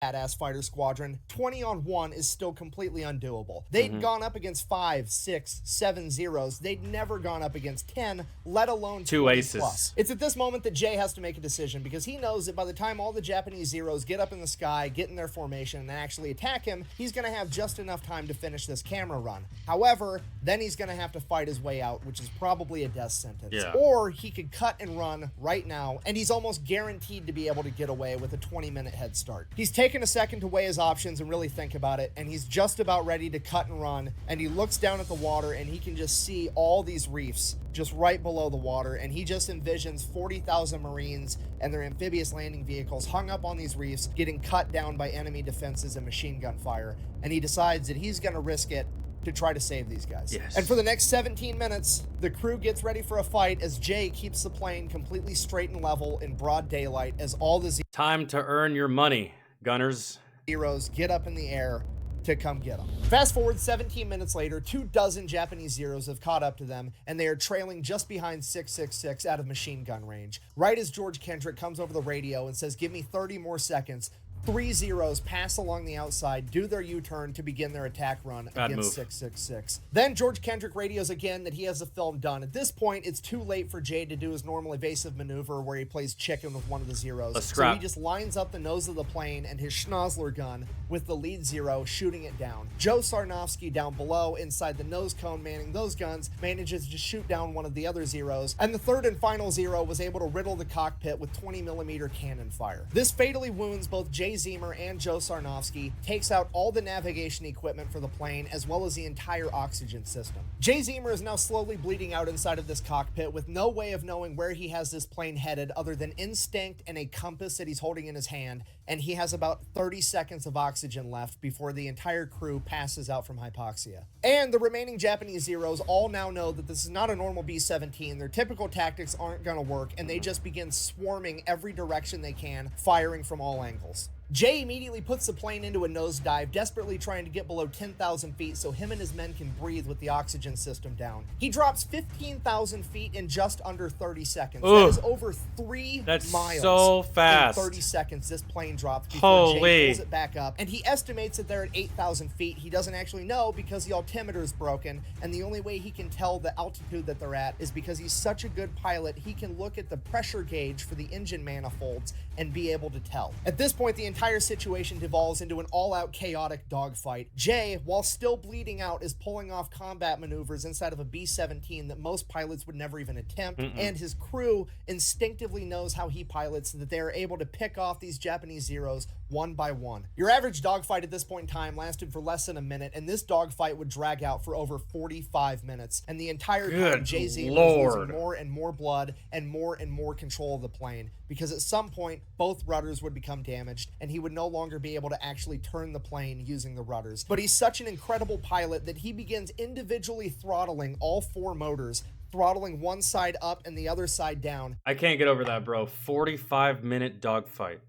badass fighter squadron, 20 on 1 is still completely undoable. They'd gone up against 5, 6, 7 Zeros. They'd never gone up against 10, let alone 2 20 aces. plus. It's at this moment that Jay has to make a decision because he knows that by the time all the Japanese Zeros get up in the sky, get in their formation, and actually attack him, he's going to have just enough time to finish this camera run. However, then he's going to have to fight his way out, which is probably a death sentence. Yeah. Or he could cut and run right now, and he's almost guaranteed to be able to get away with a 20-minute head start. He's taken a second to weigh his options and really think about it, and he's just about ready to cut and run, and he looks down at the water, and he can just see all these reefs just right below the water, and he just envisions 40,000 Marines and their amphibious landing vehicles hung up on these reefs, getting cut down by enemy defenses and machine gun fire, and he decides that he's going to risk it to try to save these guys. Yes. And for the next 17 minutes, the crew gets ready for a fight as Jay keeps the plane completely straight and level in broad daylight as all the Time to earn your money, gunners. Zeros get up in the air to come get them. Fast forward 17 minutes later, 24 Japanese Zeros have caught up to them, and they are trailing just behind 666 out of machine gun range. Right as George Kendrick comes over the radio and says, give me 30 more seconds, 3 Zeros pass along the outside, do their U-turn to begin their attack run Bad against move. 666. Then George Kendrick radios again that he has the film done. At this point, it's too late for Jay to do his normal evasive maneuver where he plays chicken with one of the Zeros. A So scrap. he just lines up the nose of the plane and his Schnozzler gun with the lead Zero shooting it down. Joe Sarnofsky down below inside the nose cone manning those guns manages to shoot down one of the other Zeros, and the third and final Zero was able to riddle the cockpit with 20mm cannon fire. This fatally wounds both Jay Zemer and Joe Sarnofsky, takes out all the navigation equipment for the plane as well as the entire oxygen system. Jay Zemer is now slowly bleeding out inside of this cockpit with no way of knowing where he has this plane headed other than instinct and a compass that he's holding in his hand, and he has about 30 seconds of oxygen left before the entire crew passes out from hypoxia. And the remaining Japanese Zeros all now know that this is not a normal B-17. Their typical tactics aren't going to work, and they just begin swarming every direction they can, firing from all angles. Jay immediately puts the plane into a nosedive, desperately trying to get below 10,000 feet so him and his men can breathe with the oxygen system down. He drops 15,000 feet in just under 30 seconds. That is over 3 That's miles. so fast. In 30 seconds, this plane drops before Jay Holy. pulls it back up. And he estimates that they're at 8,000 feet. He doesn't actually know because the altimeter is broken, and the only way he can tell the altitude that they're at is because he's such a good pilot, he can look at the pressure gauge for the engine manifolds and be able to tell. At this point, the entire situation devolves into an all-out chaotic dogfight. Jay, while still bleeding out, is pulling off combat maneuvers inside of a B-17 that most pilots would never even attempt, and his crew instinctively knows how he pilots so that they are able to pick off these Japanese Zeros one by one. Your average dogfight at this point in time lasted for less than a minute, and this dogfight would drag out for over 45 minutes, and the entire time Good Jay Z was Lord. losing more and more blood and more control of the plane, because at some point both rudders would become damaged and he would no longer be able to actually turn the plane using the rudders. But he's such an incredible pilot that he begins individually throttling all 4 motors, throttling one side up and the other side down. I can't get over that, bro. 45-minute dogfight.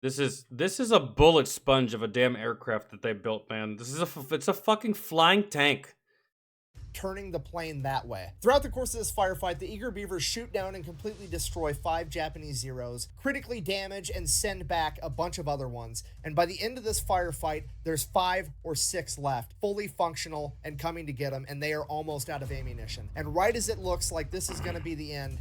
This is a bullet sponge of a damn aircraft that they built, man. It's a fucking flying tank. turning the plane that way. Throughout the course of this firefight, the Eager Beavers shoot down and completely destroy 5 Japanese Zeros, critically damage and send back a bunch of other ones. And by the end of this firefight, there's 5 or 6 left, fully functional and coming to get them, and they are almost out of ammunition. And right as it looks like this is going to be the end,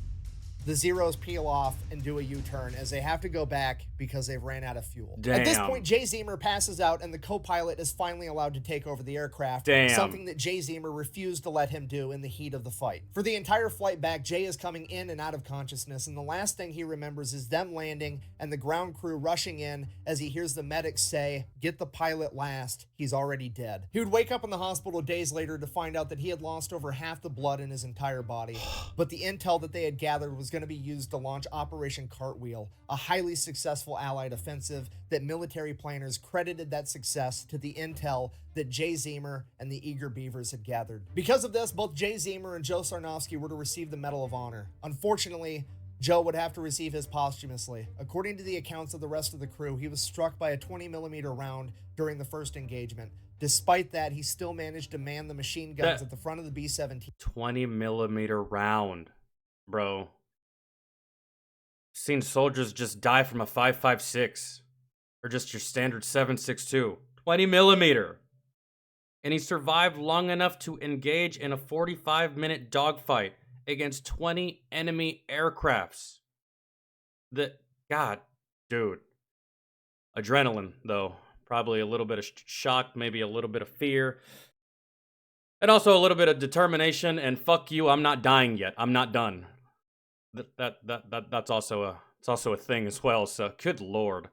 the Zeros peel off and do a U-turn as they have to go back because they've ran out of fuel. Damn. At this point, Jay Zemer passes out and the co-pilot is finally allowed to take over the aircraft, something that Jay Zemer refused to let him do in the heat of the fight. For the entire flight back, Jay is coming in and out of consciousness, and the last thing he remembers is them landing and the ground crew rushing in as he hears the medics say, "Get the pilot last, he's already dead." He would wake up in the hospital days later to find out that he had lost over half the blood in his entire body, but the intel that they had gathered was going to be used to launch Operation Cartwheel, a highly successful Allied offensive that military planners credited that success to the intel that Jay Zemer and the Eager Beavers had gathered. Because of this, both Jay Zemer and Joe Sarnofsky were to receive the Medal of Honor. Unfortunately, Joe would have to receive his posthumously. According to the accounts of the rest of the crew, he was struck by a 20mm round during the first engagement. Despite that, he still managed to man the machine guns at the front of the B-17. 20mm round, bro. Seen soldiers just die from a 5.56 or just your standard 7.62. 20mm. And he survived long enough to engage in a 45-minute dogfight against 20 enemy aircrafts. God, dude. Adrenaline, though. Probably a little bit of shock, maybe a little bit of fear. And also a little bit of determination and fuck you, I'm not dying yet. I'm not done. That's also a thing as well, so good lord.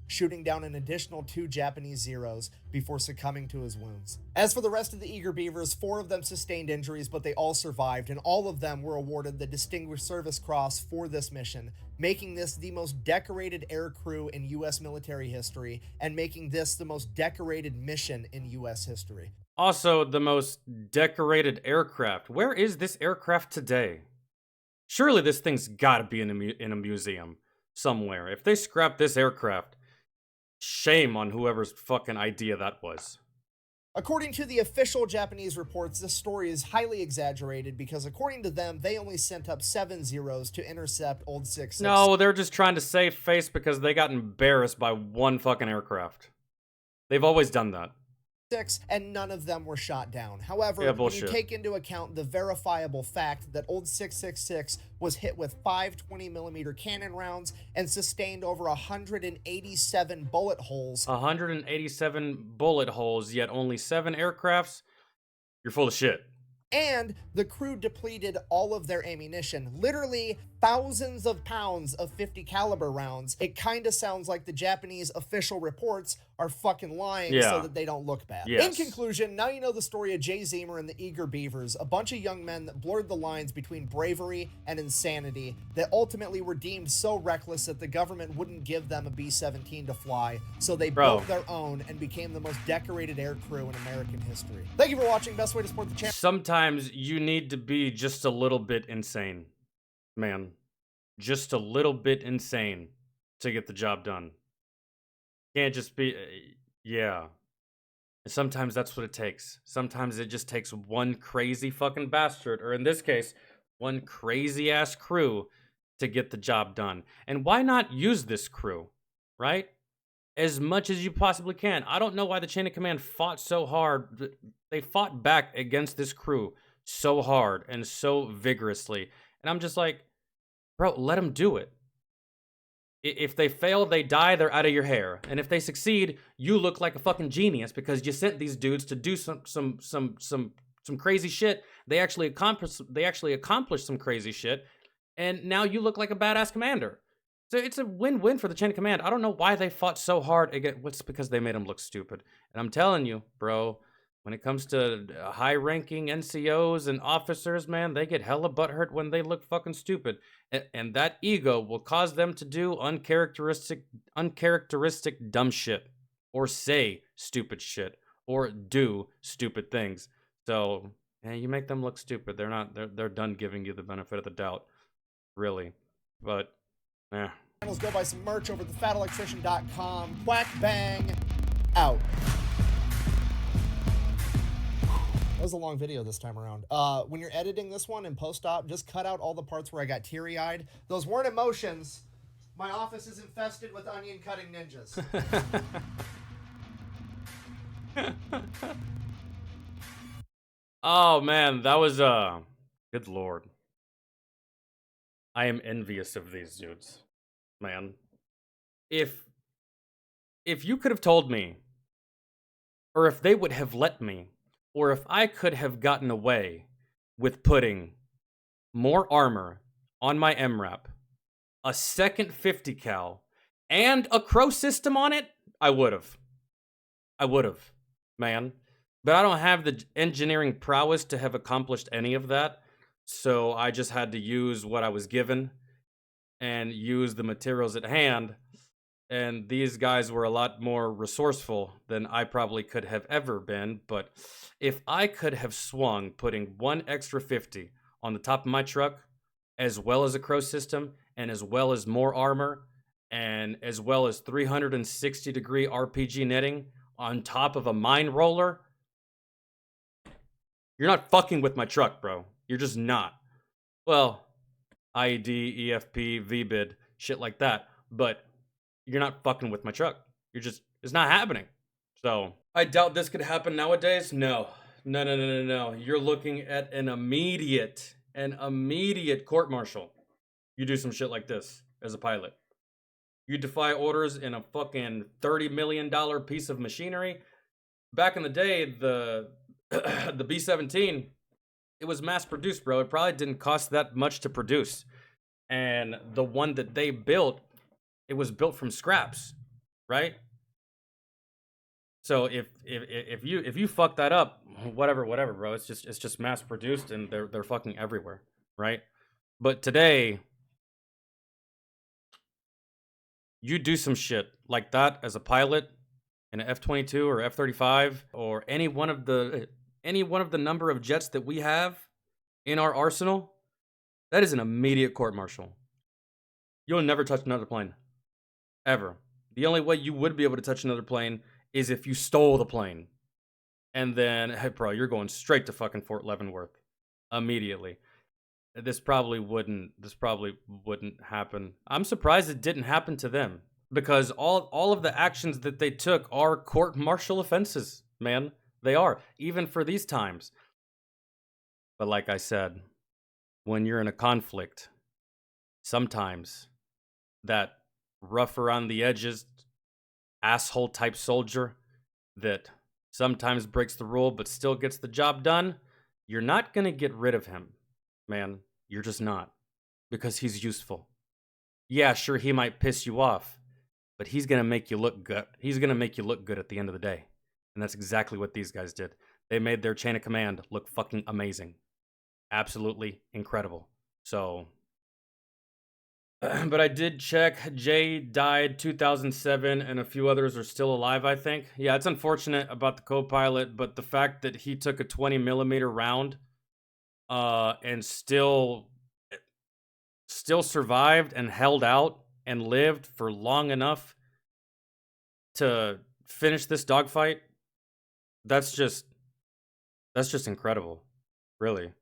Shooting down an additional 2 Japanese Zeros before succumbing to his wounds. As for the rest of the Eager Beavers, 4 of them sustained injuries, but they all survived, and all of them were awarded the Distinguished Service Cross for this mission, making this the most decorated air crew in U.S. military history, and making this the most decorated mission in U.S. history. Also, the most decorated aircraft. Where is this aircraft today? Surely this thing's gotta be in a museum somewhere. If they scrap this aircraft, shame on whoever's fucking idea that was. According to the official Japanese reports, this story is highly exaggerated because according to them, they only sent up 7 Zeros to intercept Old 666. No, they're just trying to save face because they got embarrassed by one fucking aircraft. They've always done that. And none of them were shot down. However, Yeah, when you take into account the verifiable fact that Old 666 was hit with 5 20mm cannon rounds and sustained over 187 bullet holes. 187 bullet holes, yet only 7 aircrafts? You're full of shit. And the crew depleted all of their ammunition, literally thousands of pounds of 50 caliber rounds. It kind of sounds like the Japanese official reports are fucking lying so that they don't look bad. Yes. In conclusion, now you know the story of Jay Zemer and the Eager Beavers, a bunch of young men that blurred the lines between bravery and insanity that ultimately were deemed so reckless that the government wouldn't give them a B-17 to fly, so they built their own and became the most decorated air crew in American history. Thank you for watching. Best way to support the channel. Sometimes you need to be just a little bit insane, man. Just a little bit insane to get the job done. Can't just be, yeah. And sometimes that's what it takes. Sometimes it just takes one crazy fucking bastard, or in this case, one crazy ass crew to get the job done. And why not use this crew, right? As much as you possibly can. I don't know why the chain of command fought so hard. They fought back against this crew so hard and so vigorously. And I'm just like, bro, let them do it. If they fail, they die, they're out of your hair. And if they succeed, you look like a fucking genius because you sent these dudes to do some crazy shit. They actually accomplished some crazy shit, and now you look like a badass commander. So it's a win-win for the chain of command. I don't know why they fought so hard again. It's because they made them look stupid. And I'm telling you, bro, when it comes to high-ranking NCOs and officers, man, they get hella butthurt when they look fucking stupid. And that ego will cause them to do uncharacteristic dumb shit. Or say stupid shit. Or do stupid things. So, yeah, you make them look stupid. They're done giving you the benefit of the doubt. Really. But, yeah. Let's go buy some merch over at thefatelectrician.com. Quack bang out. That was a long video this time around. When you're editing this one in post-op, just cut out all the parts where I got teary-eyed. Those weren't emotions. My office is infested with onion-cutting ninjas. Oh man, that was good lord. I am envious of these dudes, man. If you could have told me, or if they would have let me, or if I could have gotten away with putting more armor on my MRAP, a second 50 cal, and a crow system on it, I would have. I would have, man. But I don't have the engineering prowess to have accomplished any of that. So I just had to use what I was given and use the materials at hand. And these guys were a lot more resourceful than I probably could have ever been. But if I could have swung putting one extra 50 on the top of my truck, as well as a crow system, and as well as more armor, and as well as 360-degree RPG netting on top of a mine roller, you're not fucking with my truck, bro. You're just not. Well, IED, EFP, VBID, shit like that. But you're not fucking with my truck. It's not happening. So, I doubt this could happen nowadays. No. No. You're looking at an immediate court-martial. You do some shit like this as a pilot. You defy orders in a fucking $30 million piece of machinery. Back in the day, the B-17, it was mass-produced, bro. It probably didn't cost that much to produce. And the one that they built, it was built from scraps, right? So if you fuck that up, whatever, bro. It's just mass-produced, and they're fucking everywhere, right? But today, you do some shit like that as a pilot in an F-22 or F-35 or any one of the number of jets that we have in our arsenal, that is an immediate court-martial. You'll never touch another plane. Ever. The only way you would be able to touch another plane is if you stole the plane. And then, hey, bro, you're going straight to fucking Fort Leavenworth immediately. This probably wouldn't happen. I'm surprised it didn't happen to them, because all of the actions that they took are court-martial offenses, man. They are, even for these times. But like I said, when you're in a conflict, sometimes that rough around the edges, asshole type soldier that sometimes breaks the rule but still gets the job done, you're not gonna get rid of him, man. You're just not. Because he's useful. Yeah, sure, he might piss you off, but he's gonna make you look good. He's gonna make you look good at the end of the day. And that's exactly what these guys did. They made their chain of command look fucking amazing. Absolutely incredible. So, but I did check. Jay died 2007, and a few others are still alive, I think. Yeah, it's unfortunate about the co-pilot, but the fact that he took a 20mm round and still survived and held out and lived for long enough to finish this dogfight, that's just incredible. Really.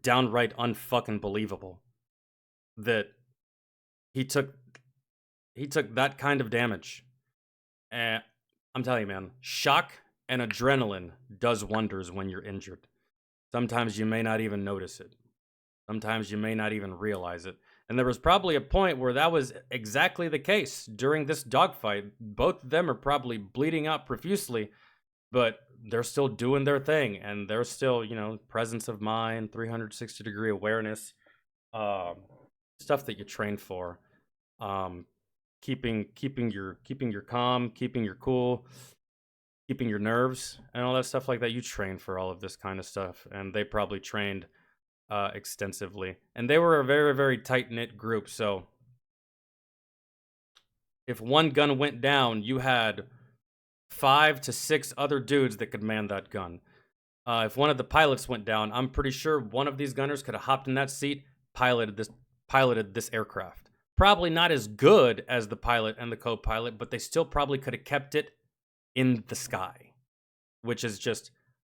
Downright unfucking believable that he took that kind of damage. And I'm telling you, man, shock and adrenaline does wonders when you're injured. Sometimes you may not even notice it. Sometimes you may not even realize it. And there was probably a point where that was exactly the case during this dogfight. Both of them are probably bleeding out profusely, but they're still doing their thing, and they're still, presence of mind, 360-degree awareness, stuff that you train for, keeping your calm, keeping your cool, keeping your nerves, and all that stuff like that. You train for all of this kind of stuff, and they probably trained extensively, and they were a very, very tight-knit group. So if one gun went down, you had 5 to 6 other dudes that could man that gun. If one of the pilots went down, I'm pretty sure one of these gunners could have hopped in that seat, piloted this aircraft. Probably not as good as the pilot and the co-pilot, but they still probably could have kept it in the sky, which is just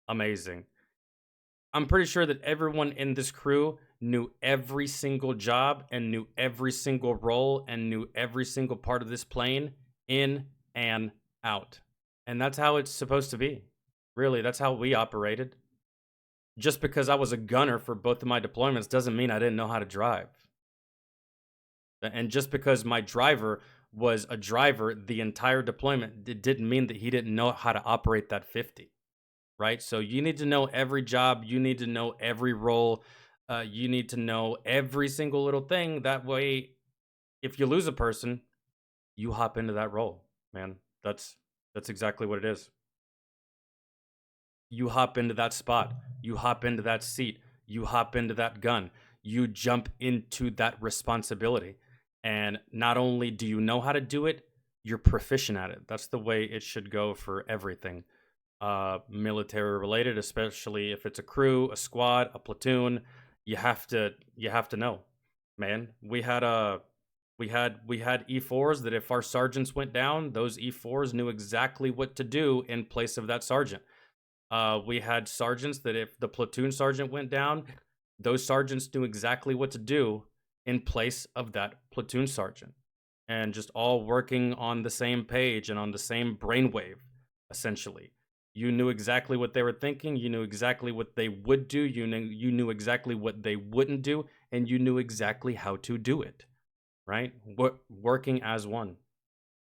amazing. I'm pretty sure that everyone in this crew knew every single job and knew every single role and knew every single part of this plane in and out. And that's how it's supposed to be. Really, that's how we operated. Just because I was a gunner for both of my deployments doesn't mean I didn't know how to drive. And just because my driver was a driver the entire deployment, it didn't mean that he didn't know how to operate that 50. Right? So you need to know every job, you need to know every role, you need to know every single little thing. That way, if you lose a person, you hop into that role, man. That's exactly what it is. You hop into that spot, you hop into that seat, you hop into that gun, you jump into that responsibility. And not only do you know how to do it, you're proficient at it. That's the way it should go for everything. Military related, especially if it's a crew, a squad, a platoon. You have to know, man. We had E4s that if our sergeants went down, those E4s knew exactly what to do in place of that sergeant. We had sergeants that if the platoon sergeant went down, those sergeants knew exactly what to do in place of that platoon sergeant, and just all working on the same page and on the same brainwave, essentially. You knew exactly what they were thinking. You knew exactly what they would do. You knew exactly what they wouldn't do, and you knew exactly how to do it. Right? Working as one.